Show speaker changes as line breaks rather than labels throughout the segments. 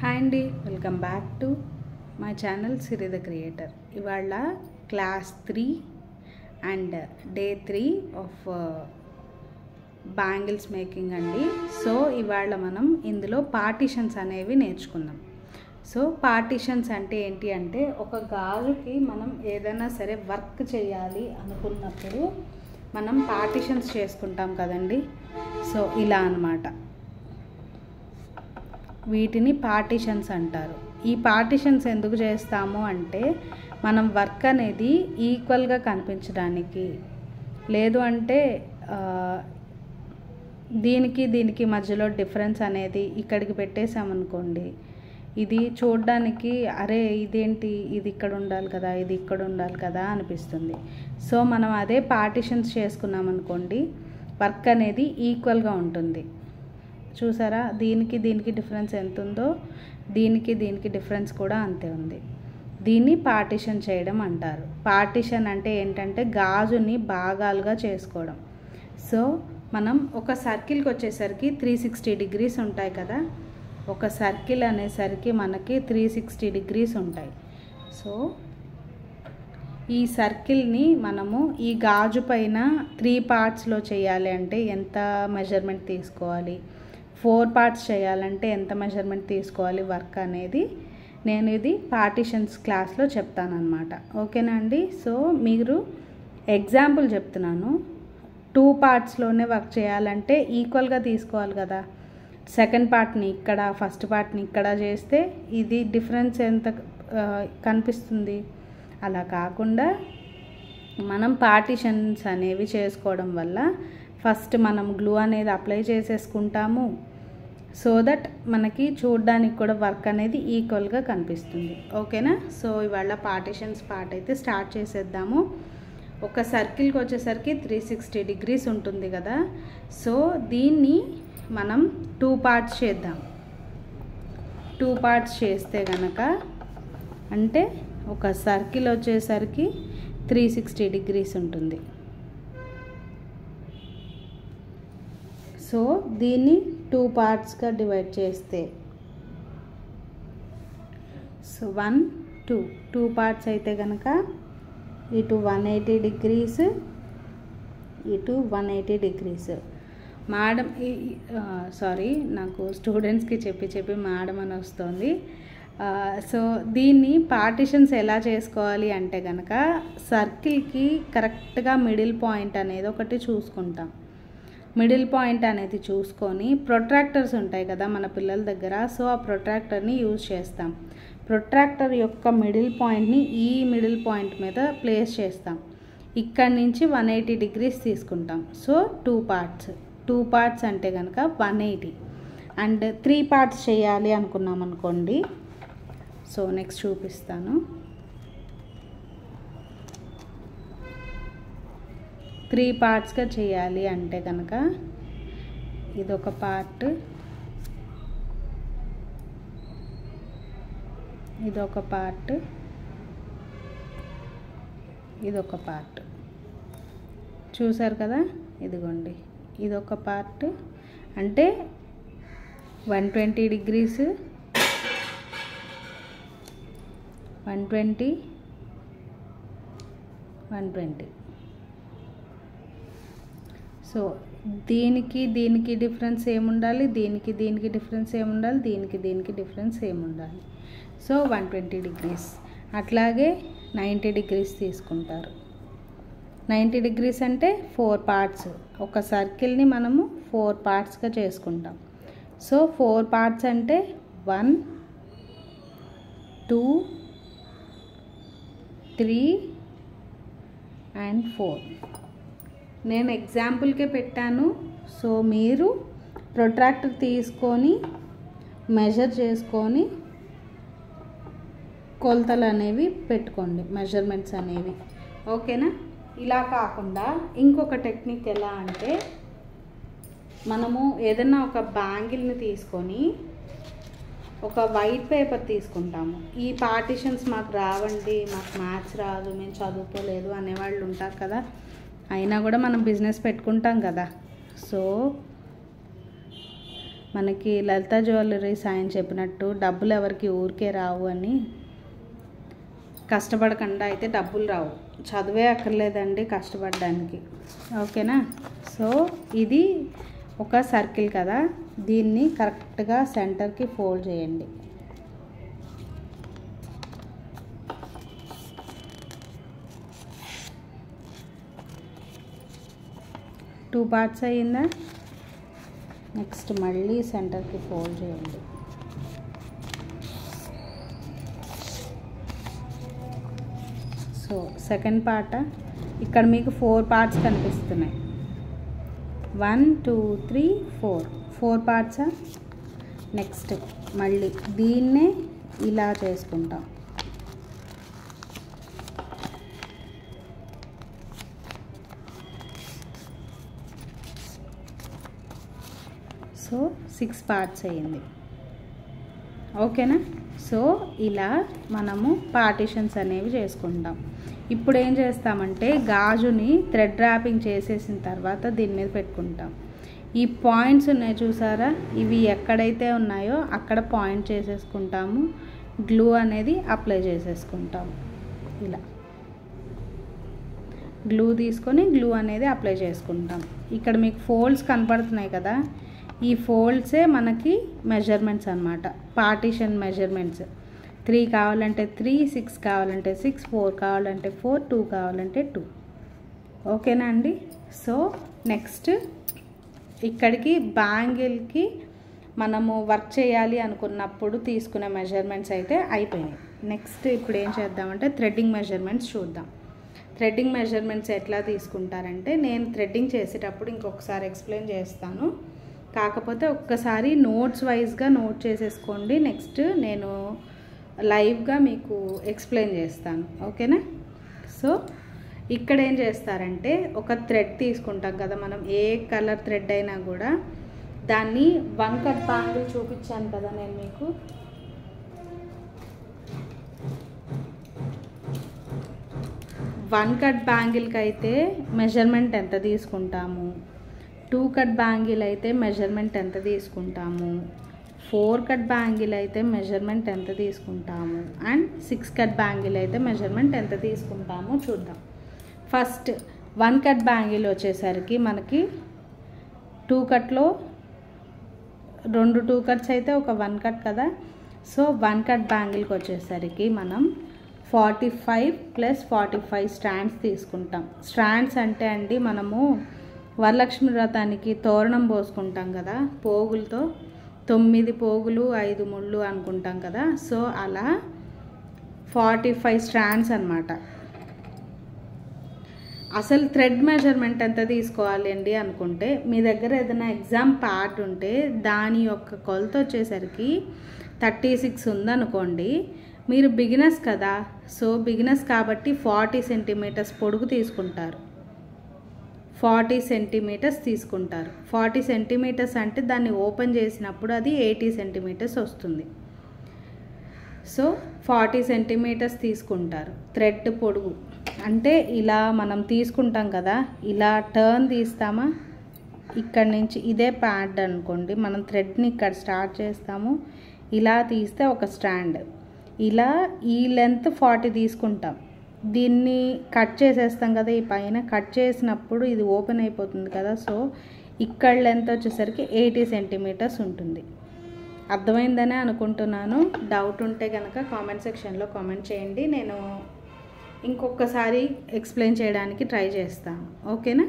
Hi అండి, welcome back to my channel Siri the creator. ఇవాళ class 3 and day 3 of bangles making అండి. So ఇవాళ మనం ఇందులో పార్టీషన్స్ అనేవి నేర్చుకుందాం. సో పార్టీషన్స్ అంటే ఏంటి అంటే, ఒక గాజుకి మనం ఏదైనా సరే వర్క్ చేయాలి అనుకున్నప్పుడు మనం పార్టీషన్స్ చేసుకుంటాం కదండి. సో ఇలా అన్నమాట, వీటిని పార్టీషన్స్ అంటారు. ఈ పార్టీషన్స్ ఎందుకు చేస్తాము అంటే, మనం వర్క్ అనేది ఈక్వల్గా కనిపించడానికి, లేదు అంటే దీనికి మధ్యలో డిఫరెన్స్ అనేది ఇక్కడికి పెట్టేసామనుకోండి, ఇది చూడడానికి అరే ఇదేంటి, ఇది ఇక్కడ ఉండాలి కదా, ఇది ఇక్కడ ఉండాలి కదా అనిపిస్తుంది. సో మనం అదే పార్టీషన్స్ చేసుకున్నామనుకోండి, వర్క్ అనేది ఈక్వల్గా ఉంటుంది. చూసారా, దీనికి డిఫరెన్స్ ఎంత ఉందో దీనికి డిఫరెన్స్ కూడా అంతే ఉంది. దీన్ని పార్టీషన్ చేయడం అంటారు. పార్టీషన్ అంటే ఏంటంటే, గాజుని భాగాలుగా చేసుకోవడం. సో మనం ఒక సర్కిల్కి వచ్చేసరికి 360 డిగ్రీస్ ఉంటాయి కదా. ఒక సర్కిల్ అనేసరికి మనకి 360 డిగ్రీస్ ఉంటాయి. సో ఈ సర్కిల్ని మనము ఈ గాజు పైన 3 పార్ట్స్లో చేయాలి అంటే ఎంత మెజర్మెంట్ తీసుకోవాలి, 4 పార్ట్స్ చేయాలంటే ఎంత మెజర్మెంట్ తీసుకోవాలి వర్క్ అనేది నేను ఇది పార్టీషన్స్ క్లాస్లో చెప్తానన్నమాట. ఓకేనా అండి. సో మీరు ఎగ్జాంపుల్ చెప్తున్నాను, 2 పార్ట్స్లోనే వర్క్ చేయాలంటే ఈక్వల్గా తీసుకోవాలి కదా. సెకండ్ పార్ట్ని ఇక్కడ, ఫస్ట్ పార్ట్ని ఇక్కడ చేస్తే ఇది డిఫరెన్స్ ఎంత కనిపిస్తుంది. అలా కాకుండా మనం పార్టీషన్స్ అనేవి చేసుకోవడం వల్ల ఫస్ట్ మనం గ్లూ అనేది అప్లై చేసేసుకుంటాము. సో దట్ మనకి చూడడానికి కూడా వర్క్ అనేది ఈక్వల్గా కనిపిస్తుంది. ఓకేనా. సో ఇవాళ పార్టీషన్స్ పార్ట్ అయితే స్టార్ట్ చేసేద్దాము. ఒక సర్కిల్కి వచ్చేసరికి 360 డిగ్రీస్ ఉంటుంది కదా. సో దీన్ని మనం 2 పార్ట్స్ చేద్దాం. 2 పార్ట్స్ చేస్తే కనుక అంటే ఒక సర్కిల్ వచ్చేసరికి 360 డిగ్రీస్ ఉంటుంది. సో దీన్ని 2 పార్ట్స్గా డివైడ్ చేస్తే, సో 1 2 పార్ట్స్ అయితే కనుక ఇటు 180 డిగ్రీస్, ఇటు 180 డిగ్రీస్. మేడం సారీ, నాకు స్టూడెంట్స్కి చెప్పి మేడం అని వస్తుంది. సో దీన్ని పార్టీషన్స్ ఎలా చేసుకోవాలి అంటే కనుక, సర్కిల్కి కరెక్ట్గా మిడిల్ పాయింట్ అనేది ఒకటి చూసుకుంటాం. మిడిల్ పాయింట్ అనేది చూసుకొని, ప్రొట్రాక్టర్స్ ఉంటాయి కదా మన పిల్లల దగ్గర, సో ఆ ప్రొట్రాక్టర్ని యూజ్ చేస్తాం. ప్రొట్రాక్టర్ యొక్క మిడిల్ పాయింట్ని ఈ మిడిల్ పాయింట్ మీద ప్లేస్ చేస్తాం. ఇక్కడి నుంచి 180 డిగ్రీస్ తీసుకుంటాం. సో 2 పార్ట్స్ అంటే కనుక 180. అండ్ 3 పార్ట్స్ చేయాలి అనుకున్నాం అనుకోండి. సో నెక్స్ట్ చూపిస్తాను. 3 పార్ట్స్గా చేయాలి అంటే కనుక ఇదొక పార్ట్, ఇదొక పార్ట్, ఇదొక పార్ట్. చూసారు కదా, ఇదిగోండి ఇదొక పార్ట్. అంటే 120 డిగ్రీస్, 120, 120. సో దీనికి డిఫరెన్స్ ఏముండాలి, దీనికి డిఫరెన్స్ ఏముండాలి, దీనికి డిఫరెన్స్ ఏముండాలి. So 120 degrees. అట్లాగే 90 డిగ్రీస్ తీసుకుంటారు. 90 డిగ్రీస్ అంటే 4 పార్ట్స్. ఒక సర్కిల్ని మనము 4 పార్ట్స్గా చేసుకుంటాం. సో 4 పార్ట్స్ అంటే 1 2 3 అండ్ 4. నేను ఎగ్జాంపుల్కే పెట్టాను. సో మీరు ప్రొట్రాక్టర్ తీసుకొని మెజర్ చేసుకొని కొలతలు అనేవి పెట్టుకోండి, మెజర్మెంట్స్ అనేవి. ఓకేనా. ఇలా కాకుండా ఇంకొక టెక్నిక్ ఎలా అంటే, మనము ఏదైనా ఒక బ్యాంగిల్ని తీసుకొని ఒక వైట్ పేపర్ తీసుకుంటాము. ఈ పార్టీషన్స్ మాకు రావండి, మాకు మ్యాథ్స్ రాదు, మేము చదువుకోలేదు అనేవాళ్ళు ఉంటారు కదా. అయినా కూడా మనం బిజినెస్ పెట్టుకుంటాం కదా. సో మనకి లలిత జ్యువెలరీస్ ఆయన చెప్పినట్టు డబ్బులు ఎవరికి ఊరికే రావు అని, కష్టపడకుండా అయితే డబ్బులు రావు. చదువే అక్కర్లేదండి కష్టపడడానికి. ఓకేనా? సో ఇది ఒక సర్కిల్ కదా, దీన్ని కరెక్ట్గా సెంటర్కి ఫోల్డ్ చేయండి. టూ పార్ట్స్ అయ్యిందా? నెక్స్ట్ మళ్ళీ సెంటర్కి ఫోల్డ్ చేయండి. సో సెకండ్ పార్ట్ ఇక్కడ మీకు 4 పార్ట్స్ కనిపిస్తున్నాయి. 1 2 3 4 పార్ట్సా? నెక్స్ట్ మళ్ళీ దీన్నే ఇలా చేసుకుంటాం. సో 6 పార్ట్స్ అయ్యింది. ఓకేనా? సో ఇలా మనము పార్టిషన్స్ అనేవి చేసుకుంటాం. ఇప్పుడు ఏం చేస్తామంటే గాజుని థ్రెడ్ ర్యాపింగ్ చేసేసిన తర్వాత దీని మీద పెట్టుకుంటాం. ఈ పాయింట్స్ ఉన్నాయి చూసారా, ఇవి ఎక్కడైతే ఉన్నాయో అక్కడ పాయింట్ చేసేసుకుంటాము. గ్లూ అనేది అప్లై చేసేసుకుంటాము. ఇలా గ్లూ తీసుకొని గ్లూ అనేది అప్లై చేసుకుంటాం. ఇక్కడ మీకు ఫోల్డ్స్ కనపడుతున్నాయి కదా, ఈ ఫోల్డ్సే మనకి మెజర్మెంట్స్ అన్నమాట, పార్టీషన్ మెజర్మెంట్స్. 3 కావాలంటే 3, 6 కావాలంటే 6, 4 కావాలంటే 4, 2 కావాలంటే 2. ఓకేనా అండి? సో నెక్స్ట్ ఇక్కడికి బ్యాంగిల్కి మనము వర్క్ చేయాలి అనుకున్నప్పుడు తీసుకునే మెజర్మెంట్స్ అయితే అయిపోయినాయి. నెక్స్ట్ ఇప్పుడు ఏం చేద్దామంటే థ్రెడ్డింగ్ మెజర్మెంట్స్ చూద్దాం. థ్రెడ్డింగ్ మెజర్మెంట్స్ ఎట్లా తీసుకుంటారంటే, నేను థ్రెడ్డింగ్ చేసేటప్పుడు ఇంకొకసారి ఎక్స్ప్లెయిన్ చేస్తాను, కాకపోతే ఒక్కసారి నోట్స్ వైజ్గా నోట్ చేసేసుకోండి. నెక్స్ట్ నేను లైవ్గా మీకు ఎక్స్ప్లెయిన్ చేస్తాను. ఓకేనా? సో ఇక్కడ ఏం చేస్తారంటే, ఒక థ్రెడ్ తీసుకుంటాం కదా మనం, ఏ కలర్ థ్రెడ్ అయినా కూడా దాన్ని 1 కట్ బ్యాంగిల్ చూపించాను కదా నేను మీకు, వన్ కట్ బ్యాంగిల్కి అయితే మెజర్మెంట్ ఎంత తీసుకుంటాము, 2 కట్ బ్యాంగిల్ అయితే మెజర్మెంట్ ఎంత తీసుకుంటాము, 4 కట్ బ్యాంగిల్ అయితే మెజర్మెంట్ ఎంత తీసుకుంటాము, అండ్ 6 కట్ బ్యాంగిల్ అయితే మెజర్మెంట్ ఎంత తీసుకుంటాము చూద్దాం. ఫస్ట్ 1 కట్ బ్యాంగిల్ వచ్చేసరికి మనకి 2 కట్లో 2 కట్స్ అయితే ఒక 1 కట్ కదా. సో 1 కట్ బ్యాంగిల్కి వచ్చేసరికి మనం 45 + 45 స్ట్రాండ్స్ తీసుకుంటాం. స్ట్రాండ్స్ అంటే అండి మనము వరలక్ష్మి వ్రతానికి తోరణం పోసుకుంటాం కదా పోగులతో, 9 పోగులు 5 ముళ్ళు అనుకుంటాం కదా. సో అలా 45 స్ట్రాండ్స్ అన్నమాట. అసలు థ్రెడ్ మెజర్మెంట్ ఎంత తీసుకోవాలి అండి అనుకుంటే, మీ దగ్గర ఏదైనా ఎగ్జామ్ పార్ట్ ఉంటే దాని యొక్క కొలత వచ్చేసరికి 36 ఉందనుకోండి, మీరు బిగినర్స్ కదా, సో బిగినర్స్ కాబట్టి 40 సెంటీమీటర్స్ పొడుగు తీసుకుంటారు. 40 సెంటీమీటర్స్ తీసుకుంటారు. 40 సెంటీమీటర్స్ అంటే దాన్ని ఓపెన్ చేసినప్పుడు అది 80 సెంటీమీటర్స్ వస్తుంది. సో 40 సెంటీమీటర్స్ తీసుకుంటారు థ్రెడ్ పొడుగు. అంటే ఇలా మనం తీసుకుంటాం కదా, ఇలా టర్న్ తీస్తామా, ఇక్కడ నుంచి ఇదే ప్యాడ్ అనుకోండి, మనం థ్రెడ్ని ఇక్కడ స్టార్ట్ చేస్తాము, ఇలా తీస్తే ఒక స్ట్రాండ్, ఇలా ఈ లెంత్ 40 తీసుకుంటాం. దీన్ని కట్ చేసేస్తాం కదా, ఈ పైన కట్ చేసినప్పుడు ఇది ఓపెన్ అయిపోతుంది కదా. సో ఇక్కడ లెంత్ వచ్చేసరికి 80 సెంటీమీటర్స్ ఉంటుంది. అర్థమైందనే అనుకుంటున్నాను. డౌట్ ఉంటే కనుక కామెంట్ సెక్షన్లో కామెంట్ చేయండి, నేను ఇంకొకసారి ఎక్స్ప్లెయిన్ చేయడానికి ట్రై చేస్తాను. ఓకేనా?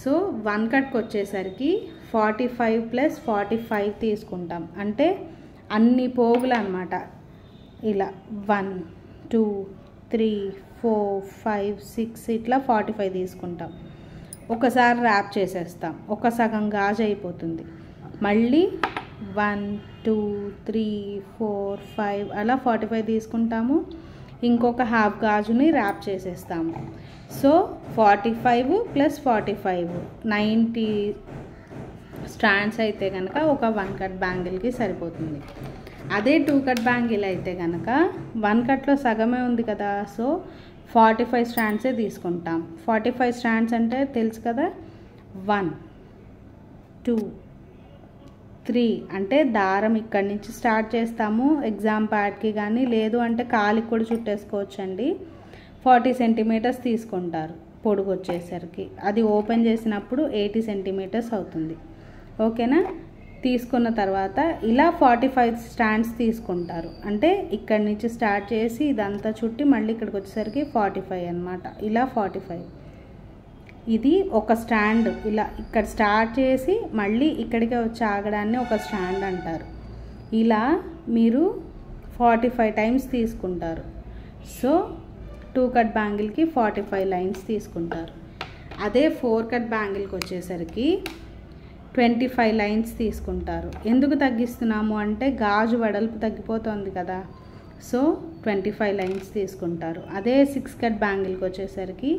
సో 1 కట్కి వచ్చేసరికి 45 + 45 తీసుకుంటాం. అంటే అన్ని పోగులు అన్నమాట. ఇలా 1 2 3 4 5 6 ఇట్లా 45 తీసుకుంటాం. ఒకసారి ర్యాప్ చేసేస్తాం, ఒక సగం గాజు అయిపోతుంది. మళ్ళీ 1 2 3 4 5 అలా 45 తీసుకుంటాము. ఇంకొక హాఫ్ గాజుని ర్యాప్ చేసేస్తాము. సో 45 + 45 90 స్ట్రాండ్స్ అయితే కనుక ఒక 1 కట్ బ్యాంగిల్కి సరిపోతుంది. అదే 2 కట్ బ్యాంగిల్ అయితే కనుక 1 కట్లో సగమే ఉంది కదా, సో 45 స్ట్రాండ్సే తీసుకుంటాం. 45 స్ట్రాండ్స్ అంటే తెలుసు కదా, 1 2 3 అంటే దారం ఇక్కడి నుంచి స్టార్ట్ చేస్తాము ఎగ్జామ్ ప్యాడ్కి కానీ, లేదు అంటే కాలికి కూడా చుట్టేసుకోవచ్చండి. 40 సెంటీమీటర్స్ తీసుకుంటారు పొడుగు వచ్చేసరికి. అది ఓపెన్ చేసినప్పుడు 80 సెంటీమీటర్స్ అవుతుంది. ఓకేనా? తీసుకున్న తర్వాత ఇలా 45 స్టాండ్స్ తీసుకుంటారు. అంటే ఇక్కడి నుంచి స్టార్ట్ చేసి ఇదంతా చుట్టి మళ్ళీ ఇక్కడికి వచ్చేసరికి 45 అన్నమాట. ఇలా 45. ఇది ఒక స్టాండ్. ఇలా ఇక్కడ స్టార్ట్ చేసి మళ్ళీ ఇక్కడికే వచ్చి ఆగడాన్ని ఒక స్టాండ్ అంటారు. ఇలా మీరు 45 టైమ్స్ తీసుకుంటారు. సో 2 కట్ బ్యాంగిల్కి 45 లైన్స్ తీసుకుంటారు. అదే 4 కట్ బ్యాంగిల్కి వచ్చేసరికి 25 లైన్స్ తీసుకుంటారు. ఎందుకు తగ్గిస్తున్నాము అంటే గాజు వెడల్పు తగ్గిపోతుంది కదా, సో 25 లైన్స్ తీసుకుంటారు. అదే 6 కట్ బ్యాంగిల్కి వచ్చేసరికి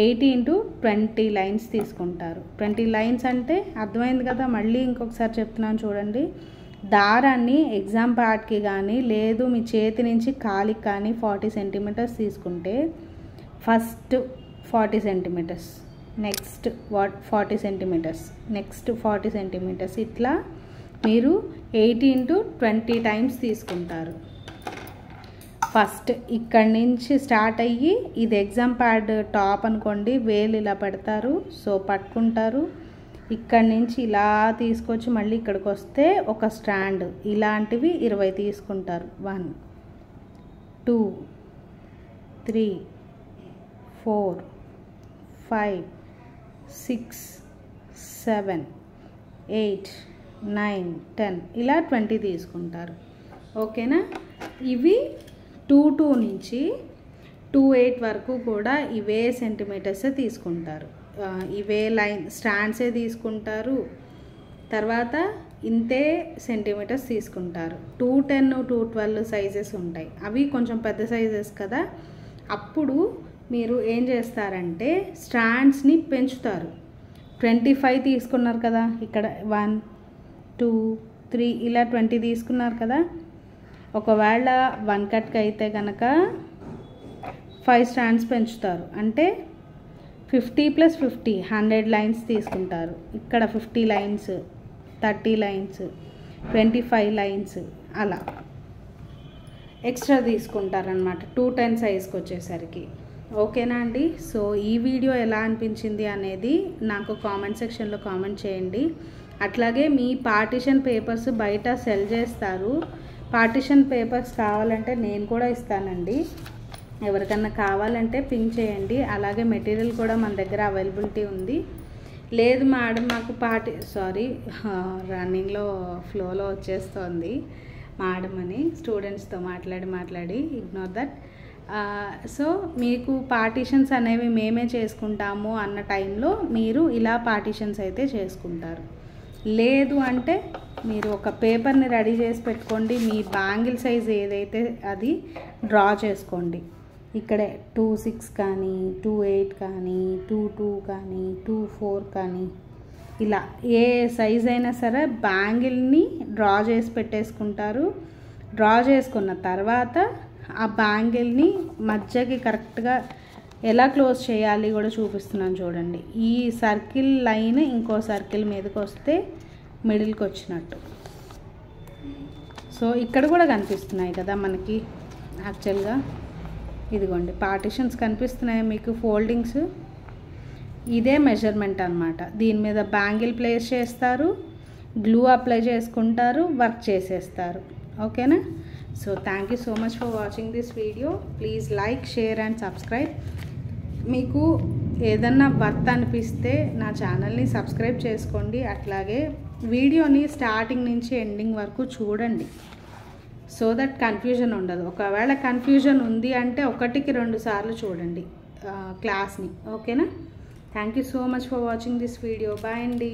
80 × 20 లైన్స్ తీసుకుంటారు. 20 లైన్స్ అంటే అర్థమైంది కదా. మళ్ళీ ఇంకొకసారి చెప్తున్నాను చూడండి. దారాన్ని ఎగ్జామ్ ప్యాడ్కి కానీ, లేదు మీ చేతి నుంచి కాలికి కానీ 40 సెంటీమీటర్స్ తీసుకుంటే first 40 centimetres, next 40 centimetres, next 40 centimetres, ఇట్లా మీరు 80 × 20 టైమ్స్ తీసుకుంటారు. ఫస్ట్ ఇక్కడి నుంచి స్టార్ట్ అయ్యి, ఇది ఎగ్జామ్ ప్యాడ్ టాప్ అనుకోండి, వేలు ఇలా పెడతారు, సో పట్టుకుంటారు. ఇక్కడి నుంచి ఇలా తీసుకొచ్చి మళ్ళీ ఇక్కడికి వస్తే ఒక స్టాండ్, ఇలాంటివి 20 తీసుకుంటారు. 1 2 3 4 5 6 7 8 9 10 ఇలా 20 తీసుకుంటారు. ఓకేనా? ఇవి 2 నుంచి 28 వరకు కూడా ఇవే సెంటీమీటర్స్ తీసుకుంటారు. ఇవే లైన్ స్టాండ్సే తీసుకుంటారు. తర్వాత ఇంతే సెంటీమీటర్స్ తీసుకుంటారు. 210 212 సైజెస్ ఉంటాయి. అవి కొంచెం పెద్ద సైజెస్ కదా. అప్పుడు మీరు ఏం చేస్తారంటే స్టాండ్స్ని పెంచుతారు. 25 తీసుకున్నారు కదా, ఇక్కడ 1 2 3 ఇలా 20 తీసుకున్నారు కదా. ఒకవేళ 1 కట్కి అయితే కనుక 5 స్టాండ్స్ పెంచుతారు. అంటే 50 + 50 100 లైన్స్ తీసుకుంటారు. ఇక్కడ 50 లైన్స్, 30 లైన్స్, 25 లైన్స్ అలా ఎక్స్ట్రా తీసుకుంటారనమాట 210 సైజ్కి వచ్చేసరికి. ఓకేనా అండి? సో ఈ వీడియో ఎలా అనిపించింది అనేది నాకు కామెంట్ సెక్షన్లో కామెంట్ చేయండి. అట్లాగే మీ పార్టిషన్ పేపర్స్ బయట సెల్ చేస్తారు. పార్టిషన్ పేపర్స్ కావాలంటే నేను కూడా ఇస్తానండి. ఎవరికన్నా కావాలంటే పింక్ చేయండి. అలాగే మెటీరియల్ కూడా మన దగ్గర అవైలబిలిటీ ఉంది. లేదు మేడం మాకు రన్నింగ్లో ఫ్లోలో వచ్చేస్తుంది మేడం అని స్టూడెంట్స్తో మాట్లాడి ఇగ్నోర్ దట్. సో మీకు పార్టిషన్స్ అనేవి మేమే చేసుకుంటాము అన్న టైంలో మీరు ఇలా పార్టిషన్స్ అయితే చేసుకుంటారు. లేదు అంటే మీరు ఒక పేపర్ని రెడీ చేసి పెట్టుకోండి. మీ బ్యాంగిల్ సైజ్ ఏదైతే అది డ్రా చేసుకోండి. ఇక్కడే 2/6 కానీ, 2/8 కానీ, 2/2 కానీ, 2/4 కానీ, ఇలా ఏ సైజ్ అయినా సరే బ్యాంగిల్ని డ్రా చేసి పెట్టేసుకుంటారు. డ్రా చేసుకున్న తర్వాత ఆ బ్యాంగిల్ని మధ్యకి కరెక్ట్గా ఎలా క్లోజ్ చేయాలి కూడా చూపిస్తున్నాను చూడండి. ఈ సర్కిల్ లైన్ ఇంకో సర్కిల్ మీదకి వస్తే మిడిల్కి వచ్చినట్టు. సో ఇక్కడ కూడా కనిపిస్తున్నాయి కదా మనకి. యాక్చువల్గా ఇదిగోండి పార్టిషన్స్ కనిపిస్తున్నాయి మీకు, ఫోల్డింగ్స్. ఇదే మెజర్మెంట్ అన్నమాట. దీని మీద బ్యాంగిల్ ప్లేస్ చేస్తారు, గ్లూ అప్లై చేసుకుంటారు, వర్క్ చేసేస్తారు. ఓకేనా? So thank you so much for watching this video. Please like, share and subscribe. మీకు ఏదన్నా వర్త్ అనిపిస్తే నా ఛానల్ని సబ్స్క్రైబ్ చేసుకోండి. అట్లాగే వీడియోని స్టార్టింగ్ నుంచి ఎండింగ్ వరకు చూడండి, సో దట్ కన్ఫ్యూజన్ ఉండదు. ఒకవేళ కన్ఫ్యూజన్ ఉంది అంటే 1కి 2 సార్లు చూడండి క్లాస్ని. ఓకేనా? Thank you so much for watching this video. Bye అండి.